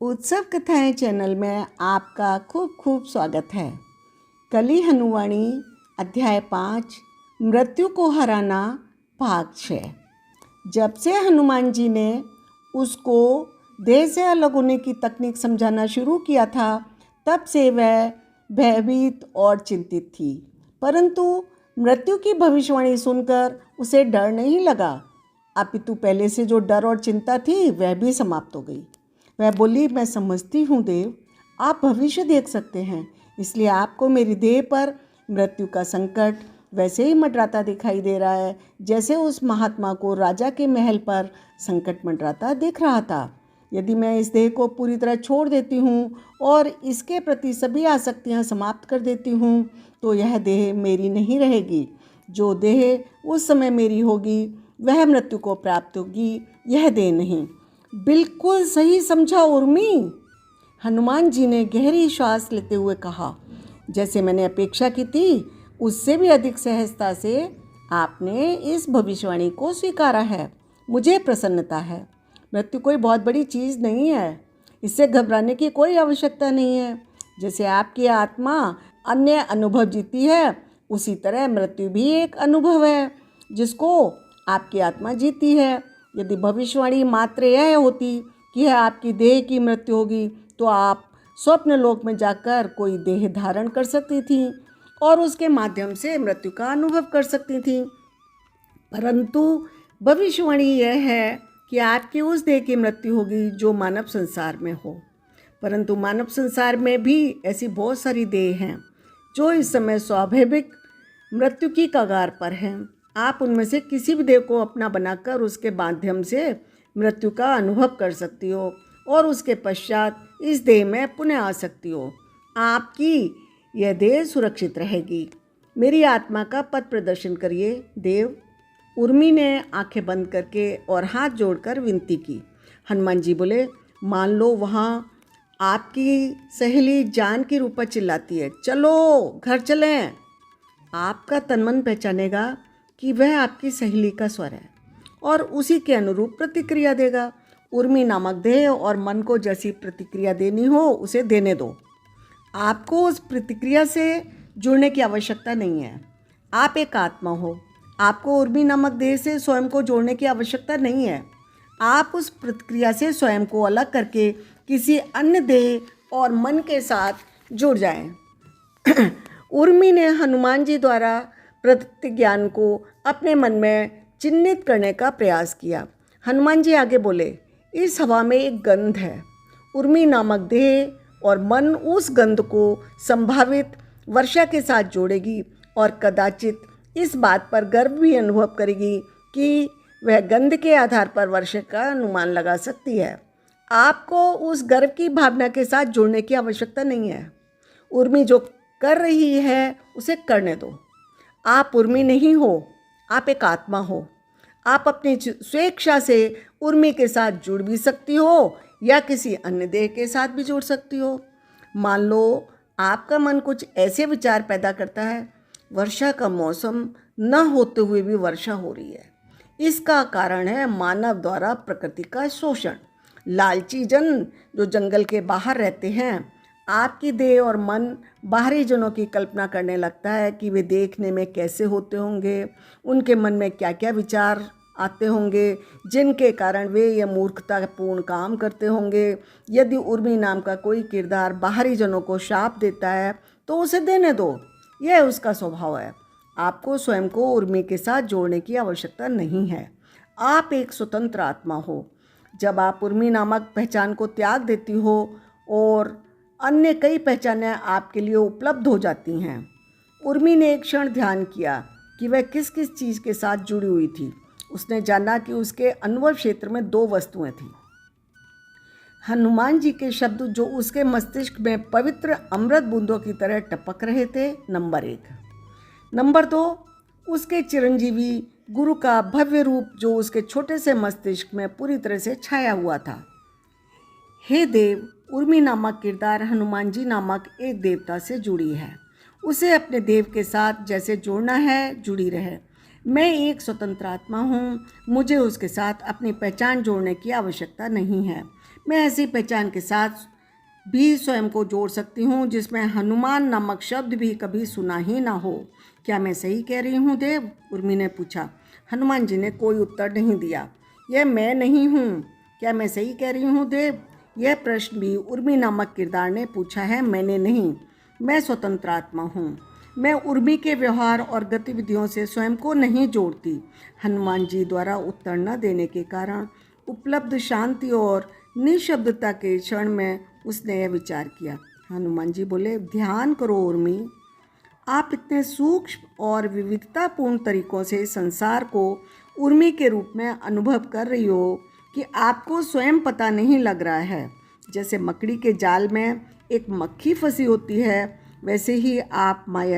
उत्सव कथाएं चैनल में आपका खूब खूब स्वागत है। कली हनुवाणी अध्याय 5 मृत्यु को हराना भाग 6। जब से हनुमान जी ने उसको देह से अलग होने की तकनीक समझाना शुरू किया था तब से वह भयभीत और चिंतित थी, परंतु मृत्यु की भविष्यवाणी सुनकर उसे डर नहीं लगा, अपितु पहले से जो डर और चिंता थी वह भी समाप्त हो गई। वह बोली, मैं समझती हूँ देव, आप भविष्य देख सकते हैं, इसलिए आपको मेरी देह पर मृत्यु का संकट वैसे ही मंडराता दिखाई दे रहा है जैसे उस महात्मा को राजा के महल पर संकट मंडराता दिख रहा था। यदि मैं इस देह को पूरी तरह छोड़ देती हूँ और इसके प्रति सभी आसक्तियाँ समाप्त कर देती हूँ तो यह देह मेरी नहीं रहेगी। जो देह उस समय मेरी होगी वह मृत्यु को प्राप्त होगी, यह देह नहीं। बिल्कुल सही समझा उर्मी, हनुमान जी ने गहरी श्वास लेते हुए कहा। जैसे मैंने अपेक्षा की थी उससे भी अधिक सहजता से आपने इस भविष्यवाणी को स्वीकारा है। मुझे प्रसन्नता है। मृत्यु कोई बहुत बड़ी चीज़ नहीं है, इससे घबराने की कोई आवश्यकता नहीं है। जैसे आपकी आत्मा अन्य अनुभव जीती है उसी तरह मृत्यु भी एक अनुभव है जिसको आपकी आत्मा जीती है। यदि भविष्यवाणी मात्र यह होती कि यह आपकी देह की मृत्यु होगी तो आप स्वप्न लोक में जाकर कोई देह धारण कर सकती थी और उसके माध्यम से मृत्यु का अनुभव कर सकती थी, परंतु भविष्यवाणी यह है कि आपकी उस देह की मृत्यु होगी जो मानव संसार में हो। परंतु मानव संसार में भी ऐसी बहुत सारी देह हैं जो इस समय स्वाभाविक मृत्यु की कगार पर हैं। आप उनमें से किसी भी देह को अपना बनाकर उसके माध्यम से मृत्यु का अनुभव कर सकती हो और उसके पश्चात इस देह में पुनः आ सकती हो। आपकी यह देह सुरक्षित रहेगी। मेरी आत्मा का पथ प्रदर्शन करिए देव। उर्मी ने आंखें बंद करके और हाथ जोड़कर विनती की। हनुमान जी बोले, मान लो वहाँ आपकी सहेली जान की रूपा चिल्लाती है, चलो घर चलें। आपका तनमन पहचानेगा कि वह आपकी सहेली का स्वर है और उसी के अनुरूप प्रतिक्रिया देगा। उर्मी नामक देह और मन को जैसी प्रतिक्रिया देनी हो उसे देने दो। आपको उस प्रतिक्रिया से जुड़ने की आवश्यकता नहीं है। आप एक आत्मा हो, आपको उर्मी नामक देह से स्वयं को जोड़ने की आवश्यकता नहीं है। आप उस प्रतिक्रिया से स्वयं को अलग करके किसी अन्य देह और मन के साथ जुड़ जाएं। उर्मी ने हनुमान जी द्वारा प्रतिज्ञान को अपने मन में चिन्हित करने का प्रयास किया। हनुमान जी आगे बोले, इस हवा में एक गंध है। उर्मी नामक देह और मन उस गंध को संभावित वर्षा के साथ जोड़ेगी और कदाचित इस बात पर गर्व भी अनुभव करेगी कि वह गंध के आधार पर वर्षा का अनुमान लगा सकती है। आपको उस गर्व की भावना के साथ जुड़ने की आवश्यकता नहीं है। उर्मी जो कर रही है उसे करने दो। आप उर्मी नहीं हो, आप एक आत्मा हो। आप अपनी स्वेच्छा से उर्मी के साथ जुड़ भी सकती हो या किसी अन्य देह के साथ भी जुड़ सकती हो। मान लो आपका मन कुछ ऐसे विचार पैदा करता है, वर्षा का मौसम न होते हुए भी वर्षा हो रही है। इसका कारण है मानव द्वारा प्रकृति का शोषण। लालची जन जो जंगल के बाहर रहते हैं, आपकी देह और मन बाहरी जनों की कल्पना करने लगता है कि वे देखने में कैसे होते होंगे, उनके मन में क्या क्या विचार आते होंगे जिनके कारण वे यह मूर्खतापूर्ण काम करते होंगे। यदि उर्मी नाम का कोई किरदार बाहरी जनों को शाप देता है तो उसे देने दो, यह उसका स्वभाव है। आपको स्वयं को उर्मी के साथ जोड़ने की आवश्यकता नहीं है। आप एक स्वतंत्र आत्मा हो। जब आप उर्मी नामक पहचान को त्याग देती हो और अन्य कई पहचानें आपके लिए उपलब्ध हो जाती हैं। उर्मी ने एक क्षण ध्यान किया कि वह किस किस चीज़ के साथ जुड़ी हुई थी। उसने जाना कि उसके अनुभव क्षेत्र में 2 वस्तुएं थीं। हनुमान जी के शब्द जो उसके मस्तिष्क में पवित्र अमृत बूंदों की तरह टपक रहे थे, नंबर 1। नंबर 2, उसके चिरंजीवी गुरु का भव्य रूप जो उसके छोटे से मस्तिष्क में पूरी तरह से छाया हुआ था। हे देव, उर्मी नामक किरदार हनुमान जी नामक एक देवता से जुड़ी है। उसे अपने देव के साथ जैसे जोड़ना है जुड़ी रहे। मैं एक स्वतंत्र आत्मा हूँ, मुझे उसके साथ अपनी पहचान जोड़ने की आवश्यकता नहीं है। मैं ऐसी पहचान के साथ भी स्वयं को जोड़ सकती हूँ जिसमें हनुमान नामक शब्द भी कभी सुना ही ना हो। क्या मैं सही कह रही हूँ देव? उर्मी ने पूछा। हनुमान जी ने कोई उत्तर नहीं दिया। यह मैं नहीं हूँ। क्या मैं सही कह रही हूँ देव? यह प्रश्न भी उर्मी नामक किरदार ने पूछा है, मैंने नहीं। मैं स्वतंत्र आत्मा हूँ। मैं उर्मी के व्यवहार और गतिविधियों से स्वयं को नहीं जोड़ती। हनुमान जी द्वारा उत्तर न देने के कारण उपलब्ध शांति और निशब्दता के क्षण में उसने यह विचार किया। हनुमान जी बोले, ध्यान करो उर्मी। आप इतने सूक्ष्म और विविधतापूर्ण तरीकों से संसार को उर्मी के रूप में अनुभव कर रही हो कि आपको स्वयं पता नहीं लग रहा है। जैसे मकड़ी के जाल में एक मक्खी फंसी होती है, वैसे ही आप माया